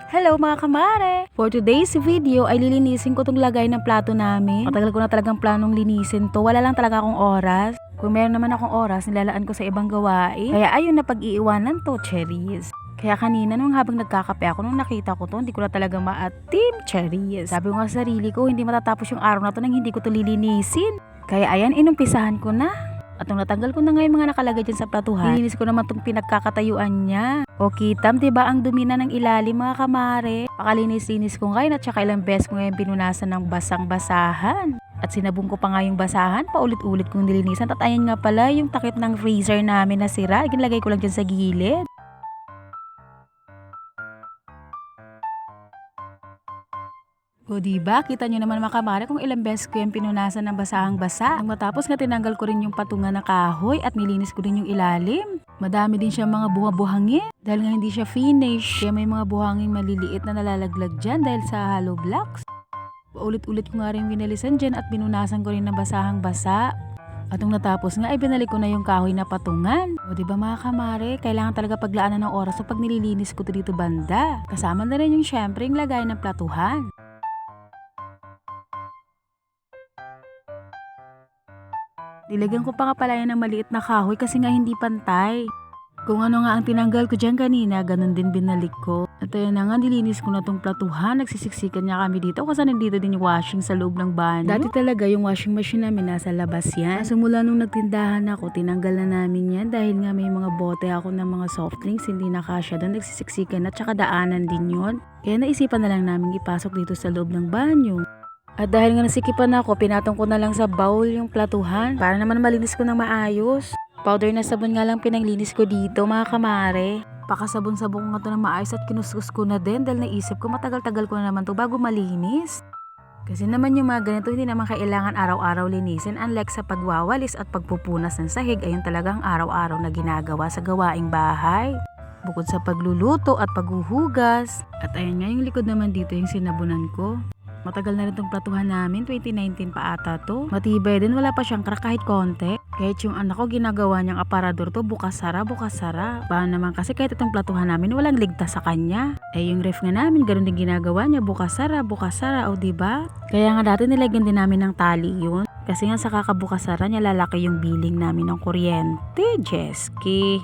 Hello mga kamare! For today's video ay lilinisin ko tong lagay ng plato namin. Matagal ko na talagang planong linisin to. Wala lang talaga akong oras. Kung meron naman akong oras, nilalaan ko sa ibang gawain. Kaya ayun na pag-iiwanan to, cherries. Kaya kanina nung habang nagkakape ako, nung nakita ko to, hindi ko na talaga maatim, cherries. Sabi ko nga sa sarili ko, hindi matatapos yung araw na to nang hindi ko to lilinisin. Kaya ayan, inumpisahan ko na. At nung natanggal ko na nga yung mga nakalagay dyan sa platuhan, nilinis ko naman tong pinagkakatayuan niya. O kitam, diba ang dumi na ng ilalim mga kamare? Pakalinis-linis ko ngayon at saka ilang beses ko ngayon pinunasan ng basang-basahan. At sinabong ko pa nga yung basahan, paulit-ulit kong nilinisan. At ayan nga pala yung takip ng freezer namin na sira. Ginlagay ko lang dyan sa gilid. O diba, kita nyo naman mga kamare kung ilang beses ko yung pinunasan ng basahang-basa. Nang matapos nga tinanggal ko rin yung patungan ng kahoy at nilinis ko rin yung ilalim. Madami din siya mga buha-buhangin dahil nga hindi siya finish. Kaya may mga buhangin maliliit na nalalaglag dyan dahil sa hollow blocks. Paulit-ulit ko nga rin winalisan dyan at pinunasan ko rin ng basahang-basa. At nung natapos nga ay binalik ko na yung kahoy na patungan. O diba mga kamare, kailangan talaga paglaanan ng oras sa pag nililinis ko to dito banda. Kasama na rin yung syempre yung lagay ng platuhan. Nilagyan ko pa nga pala yan ng maliit na kahoy kasi nga hindi pantay. Kung ano nga ang tinanggal ko dyan kanina, ganun din binalik ko. At ayun na nga, nilinis ko na tong platuhan. Nagsisiksikan niya kami dito kasi nandito din yung washing sa loob ng banyo. Dati talaga yung washing machine namin nasa labas yan. Simula nung nagtindahan ako, tinanggal na namin yan dahil nga may mga bote ako ng mga soft drinks, hindi na kasya doon. Nagsisiksikan at saka daanan din yon. Kaya naisipan na lang namin ipasok dito sa loob ng banyo. At dahil nga nasikipan ako, pinatong ko na lang sa bowl yung platuhan para naman malinis ko ng maayos. Powder na sabon nga lang pinaglinis ko dito mga kamare. Pakasabon-sabon ko nga to ng maayos at kinuskus ko na din dahil naisip ko matagal-tagal ko na naman to bago malinis. Kasi naman yung mga ganito hindi naman kailangan araw-araw linisin unlike sa pagwawalis at pagpupunas ng sahig ayun talagang araw-araw na ginagawa sa gawaing bahay. Bukod sa pagluluto at paghuhugas. At ayun nga yung likod naman dito yung sinabunan ko. Matagal na rin itong platuhan namin, 2019 pa ata to. Matibay din, wala pa siyang crack kahit konti. Kahit yung anak ko ginagawa niyang aparador to, bukas-sara, bukas-sara. Paano naman kasi kahit itong platuhan namin, walang ligtas sa kanya. Eh yung ref nga namin, ganun din ginagawa niya, bukas-sara, bukas-sara, o diba? Kaya nga dati nilagyan din namin ng tali yun. Kasi nga sa kakabukas-sara niya, lalaki yung billing namin ng kuryente, Jesky.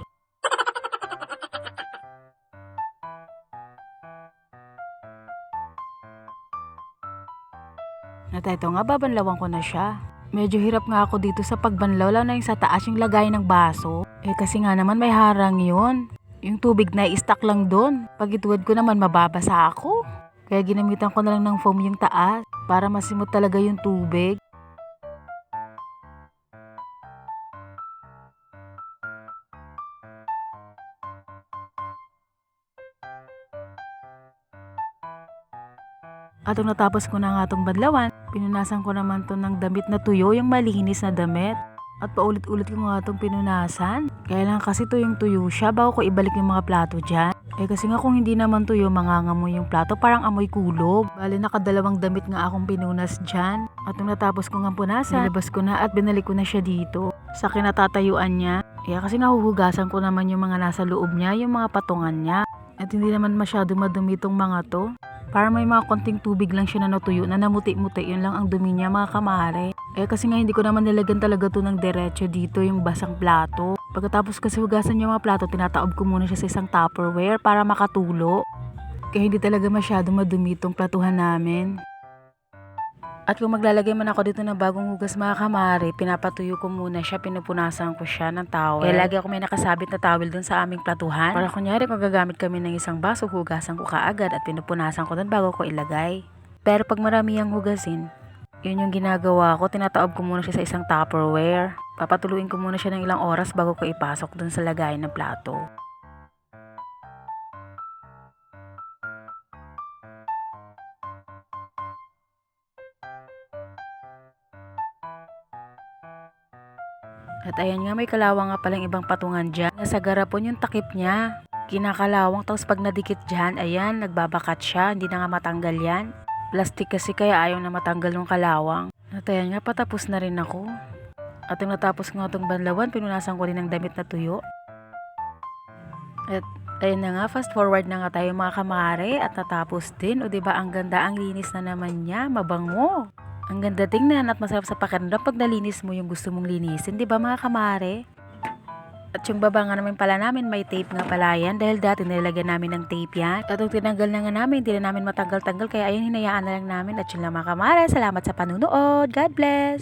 At ito nga, babanlawan ko na siya. Medyo hirap nga ako dito sa pagbanlaw, lalo na yung sa taas yung lagay ng baso. Eh kasi nga naman may harang yun. Yung tubig na i-stack lang doon. Pag ituwad ko naman mababasa ako. Kaya ginamitan ko na lang ng foam yung taas para masimot talaga yung tubig. At nung natapos ko na nga itong badlawan, pinunasan ko naman to ng damit na tuyo, yung malinis na damit. At paulit-ulit ko nga itong pinunasan. Kaya lang kasi tuyong tuyo siya bago ko ibalik yung mga plato dyan. Eh kasi nga kung hindi naman tuyo, mangangamoy yung plato, parang amoy kulob. Bali nakadalawang damit nga akong pinunas dyan. At nung natapos ko nga punasan, nilabas ko na at binalik ko na siya dito. Sa kinatatayuan niya. Kaya kasi nga huhugasan ko naman yung mga nasa loob niya, yung mga patungan niya. At hindi naman masyado madumi itong mga to. Para may mga konting tubig lang siya na natuyo na namuti-muti, yun lang ang dumi niya mga kamare. Eh kasi nga hindi ko naman nilagyan talaga to ng diretso dito yung basang plato. Pagkatapos kasi hugasan yung mga plato, tinataob ko muna siya sa isang Tupperware para makatulo. Kaya hindi talaga masyado madumi itong platuhan namin. At kung maglalagay man ako dito ng bagong hugas mga kamare, pinapatuyo ko muna siya, pinupunasan ko siya ng towel. Kaya lagi ako may nakasabit na towel dun sa aming platuhan. Para kunyari kung gagamit kami ng isang baso, hugasan ko kaagad at pinupunasan ko dun bago ko ilagay. Pero pag marami ang hugasin, yun yung ginagawa ko, tinataob ko muna siya sa isang Tupperware. Papatuluin ko muna siya ng ilang oras bago ko ipasok dun sa lagayan ng plato. At ayan nga, may kalawang nga palang ibang patungan dyan. Nasa garapon yung takip niya. Kinakalawang, tapos pag nadikit dyan, ayan, nagbabakat siya. Hindi na nga matanggal yan. Plastic kasi kaya ayaw na matanggal yung kalawang. At ayan nga, patapos na rin ako. At yung natapos nga itong banlawan, pinunasan ko rin ng damit na tuyo. At Ayun na nga, fast forward na nga tayo mga kamare at natapos din. O 'di ba ang ganda, ang linis na naman niya, mabango. Ang ganda tingnan at masarap sa pakiramdam pag nalinis mo yung gusto mong linisin, 'di ba mga kamare? At yung baba nga naman pala namin may tape nga pala yan dahil dati nilagyan namin ng tape yan. At nung tinanggal na nga namin, hindi na namin matanggal-tanggal kaya ayun hinayaan na lang namin. At yun lang mga kamare, salamat sa panunood. God bless!